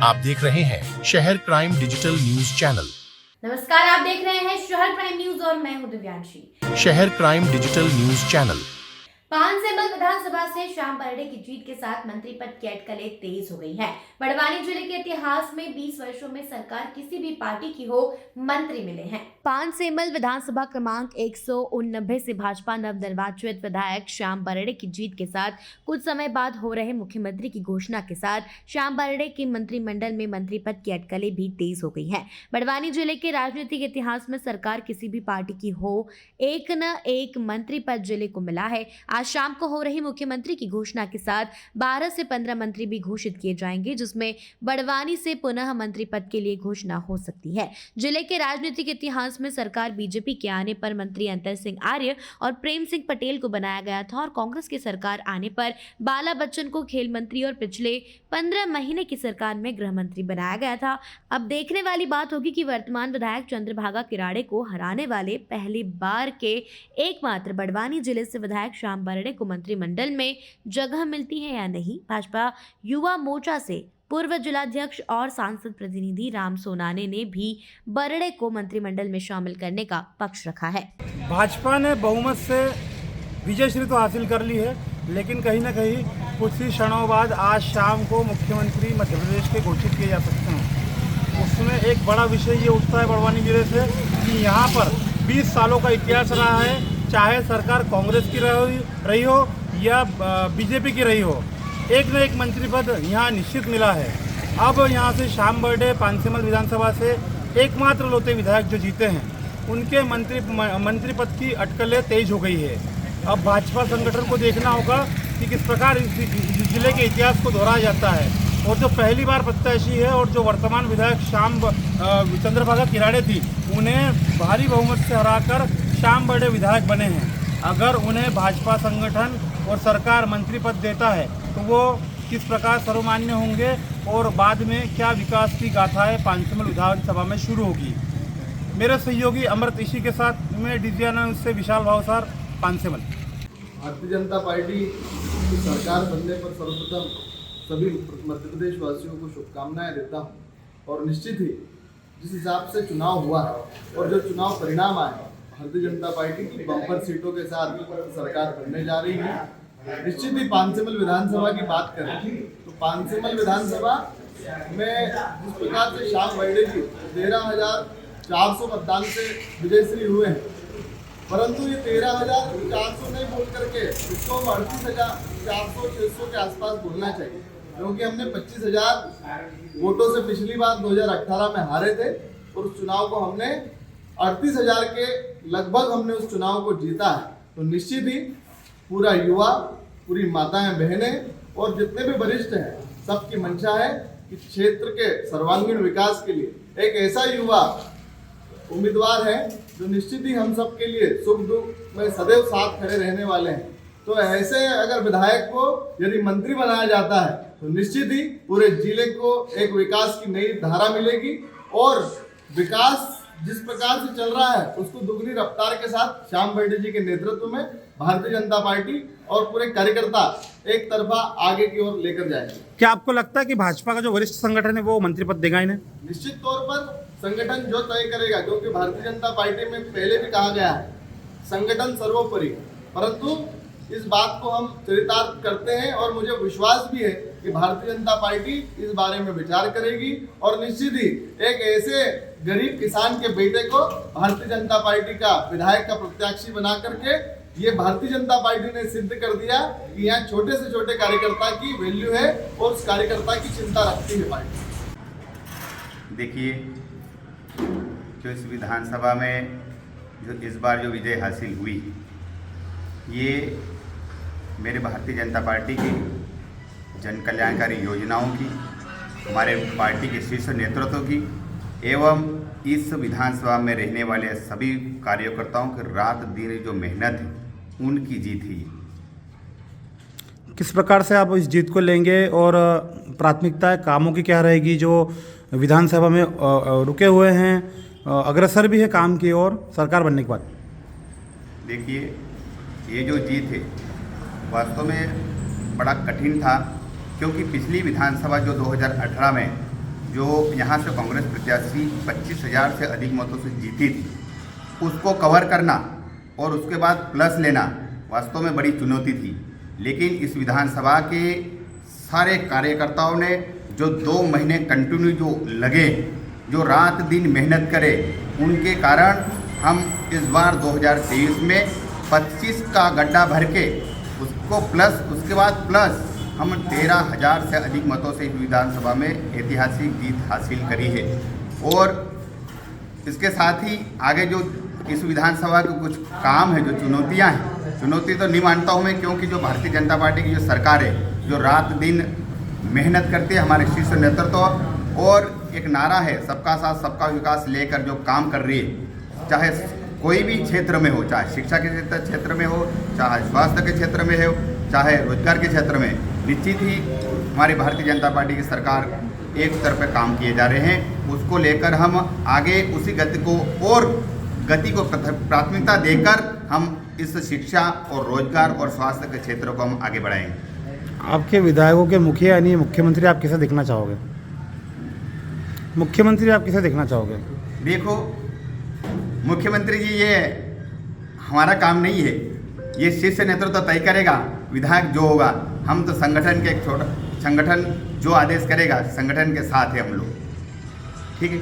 आप देख रहे हैं शहर क्राइम डिजिटल न्यूज चैनल। नमस्कार, आप देख रहे हैं शहर क्राइम न्यूज और मैं हूं दिव्यांशी। शहर crime digital news channel. Pansemal विधानसभा से श्याम बरड़े की जीत के साथ मंत्री पद की अटकलें तेज हो गई हैं। बड़वानी जिले के इतिहास में 20 वर्षों में सरकार किसी भी पार्टी की हो मंत्री मिले हैं। पानसेमल विधानसभा क्रमांक 189 से भाजपा नवनिर्वाचित विधायक श्याम बरड़े की जीत के साथ कुछ समय बाद हो रहे मुख्यमंत्री की घोषणा के साथ श्याम बरड़े के मंत्रिमंडल में मंत्री पद की अटकलें भी तेज हो गई हैं। बड़वानी जिले के राजनीतिक इतिहास में सरकार किसी भी पार्टी की हो, एक न एक मंत्री पद जिले को मिला है। आज शाम को हो रही मुख्यमंत्री की घोषणा के साथ 12 से 15 मंत्री भी घोषित किए जाएंगे, जिसमें बड़वानी से पुनः मंत्री पद के लिए घोषणा हो सकती है। जिले के राजनीतिक इतिहास में सरकार बीजेपी के आने पर मंत्री अंतर सिंह आर्य और प्रेम सिंह पटेल को बनाया गया था और कांग्रेस की सरकार आने पर बाला बच्चन को खेल मंत्री और पिछले 15 महीने की सरकार में गृह मंत्री बनाया गया था। अब देखने वाली बात होगी कि वर्तमान विधायक चंद्रभागा किराड़े को हराने वाले पहली बार के एकमात्र बड़वानी जिले से विधायक श्याम बरड़े को मंत्रिमंडल में जगह मिलती है या नहीं। भाजपा युवा मोर्चा से पूर्व जिलाध्यक्ष और सांसद प्रतिनिधि राम सोनाने ने भी बरड़े को मंत्रिमंडल में शामिल करने का पक्ष रखा है। भाजपा ने बहुमत से विजय श्री तो हासिल कर ली है, लेकिन कहीं ना कहीं कुछ ही क्षणों बाद आज शाम को मुख्यमंत्री मध्य प्रदेश के घोषित किए जा सकते हैं। उसमें एक बड़ा विषय ये उठता है बड़वानी जिले से कि यहाँ पर 20 सालों का इतिहास रहा है, चाहे सरकार कांग्रेस की रही हो या बीजेपी की रही हो, एक न एक मंत्री पद यहाँ निश्चित मिला है। अब यहाँ से श्याम बरड़े पानसेमल विधानसभा से एकमात्र लौटे विधायक जो जीते हैं, उनके मंत्री पद की अटकलें तेज हो गई है। अब भाजपा संगठन को देखना होगा कि किस प्रकार इस जिले के इतिहास को दोहराया जाता है। और जो पहली बार प्रत्याशी है और जो वर्तमान विधायक चंद्रभागा किराड़े थी, उन्हें भारी बहुमत से हराकर श्याम बरड़े विधायक बने हैं। अगर उन्हें भाजपा संगठन और सरकार मंत्री पद देता है तो वो किस प्रकार सर्वमान्य होंगे और बाद में क्या विकास की गाथाएं पानसेमल विधानसभा में शुरू होगी। मेरे सहयोगी अमृत ऋषि के साथ मैं डीजीआर से विशाल भावसार, पानसेमल। भारतीय जनता पार्टी की सरकार बनने पर सर्वप्रथम सभी मध्य प्रदेश वासियों को शुभकामनाएं देता हूं और निश्चित ही जिस हिसाब से चुनाव हुआ है और जो चुनाव परिणाम आए, भारतीय जनता पार्टी की बम्पर सीटों के साथ सरकार बनने जा रही है। निश्चित ही पानसेमल विधानसभा की बात करें तो पानसेमल विधानसभा में जिस प्रकार से श्याम बरड़े जी 13,400 मतदान से विजयश्री हुए हैं, परंतु ये 13,400 नहीं बोल करके इसको 38,400-600 के आसपास बोलना चाहिए, क्योंकि हमने 25,000 वोटों से पिछली बार 2018 में हारे थे और उस चुनाव को हमने 38,000 के लगभग हमने उस चुनाव को जीता है। तो निश्चित ही पूरा युवा, पूरी माताएं, बहनें और जितने भी वरिष्ठ हैं, सबकी मंशा है कि क्षेत्र के सर्वांगीण विकास के लिए एक ऐसा युवा उम्मीदवार है जो निश्चित ही हम सब के लिए सुख दुख में सदैव साथ खड़े रहने वाले हैं। तो ऐसे अगर विधायक को यदि मंत्री बनाया जाता है तो निश्चित ही पूरे जिले को एक विकास की नई धारा मिलेगी और विकास जिस प्रकार से चल रहा है उसको दुगनी रफ्तार के साथ श्याम बरड़े जी के नेतृत्व में भारतीय जनता पार्टी और पूरे कार्यकर्ता एक तरफा आगे की ओर लेकर जाएंगे। क्या आपको लगता है कि भाजपा का जो वरिष्ठ संगठन है वो मंत्री पद देगा इन्हें? निश्चित तौर पर संगठन जो तय करेगा, क्योंकि भारतीय जनता पार्टी में पहले भी कहा गया है संगठन सर्वोपरि, परंतु इस बात को हम चरितार्थ करते हैं और मुझे विश्वास भी है कि भारतीय जनता पार्टी इस बारे में विचार करेगी और निश्चित ही एक ऐसे गरीब किसान के बेटे को भारतीय जनता पार्टी का विधायक का प्रत्याशी बना करके ये भारतीय जनता पार्टी ने सिद्ध कर दिया कि यहाँ छोटे से छोटे कार्यकर्ता की वैल्यू है और उस कार्यकर्ता की चिंता रखती है पार्टी। देखिए, जो इस विधानसभा में जो इस बार जो विजय हासिल हुई, ये मेरे भारतीय जनता पार्टी की जन कल्याणकारी योजनाओं की, हमारे पार्टी के शीर्ष नेतृत्व की एवं इस विधानसभा में रहने वाले सभी कार्यकर्ताओं की रात दिन जो मेहनत है उनकी जीत है। किस प्रकार से आप इस जीत को लेंगे और प्राथमिकता कामों की क्या रहेगी जो विधानसभा में रुके हुए हैं, अग्रसर भी है काम की ओर सरकार बनने के बाद? देखिए, ये जो जीत है वास्तव में बड़ा कठिन था, क्योंकि पिछली विधानसभा जो 2018 में जो यहाँ से कांग्रेस प्रत्याशी 25,000 से अधिक मतों से जीती थी, उसको कवर करना और उसके बाद प्लस लेना वास्तव में बड़ी चुनौती थी। लेकिन इस विधानसभा के सारे कार्यकर्ताओं ने जो 2 महीने कंटिन्यू जो लगे, जो रात दिन मेहनत करे, उनके कारण हम इस बार 2023 में 25 का गड्ढा भर के उसको प्लस, उसके बाद प्लस हम 13,000 से अधिक मतों से इस विधानसभा में ऐतिहासिक जीत हासिल करी है। और इसके साथ ही आगे जो इस विधानसभा के कुछ काम है, जो चुनौतियां हैं, चुनौती तो नहीं मानता हूं मैं, क्योंकि जो भारतीय जनता पार्टी की जो सरकार है, जो रात दिन मेहनत करती है, हमारे शीर्ष नेतृत्व और एक नारा है सबका साथ सबका विकास लेकर जो काम कर रही है, चाहे कोई भी क्षेत्र में हो, चाहे शिक्षा के क्षेत्र में हो, चाहे स्वास्थ्य के क्षेत्र में हो, चाहे रोजगार के क्षेत्र में, निश्चित ही हमारी भारतीय जनता पार्टी की सरकार एक तरफ काम किए जा रहे हैं। उसको लेकर हम आगे उसी गति को प्राथमिकता देकर हम इस शिक्षा और रोजगार और स्वास्थ्य के क्षेत्रों को हम आगे बढ़ाएंगे। आपके विधायकों के मुखिया यानी मुख्यमंत्री आप किसे देखना चाहोगे? मुख्यमंत्री आप किसे देखना चाहोगे? देखो, मुख्यमंत्री जी ये हमारा काम नहीं है, ये शीर्ष नेतृत्व तय करेगा, विधायक जो होगा। हम तो संगठन के एक छोटा संगठन जो आदेश करेगा, संगठन के साथ है हम लोग, ठीक है।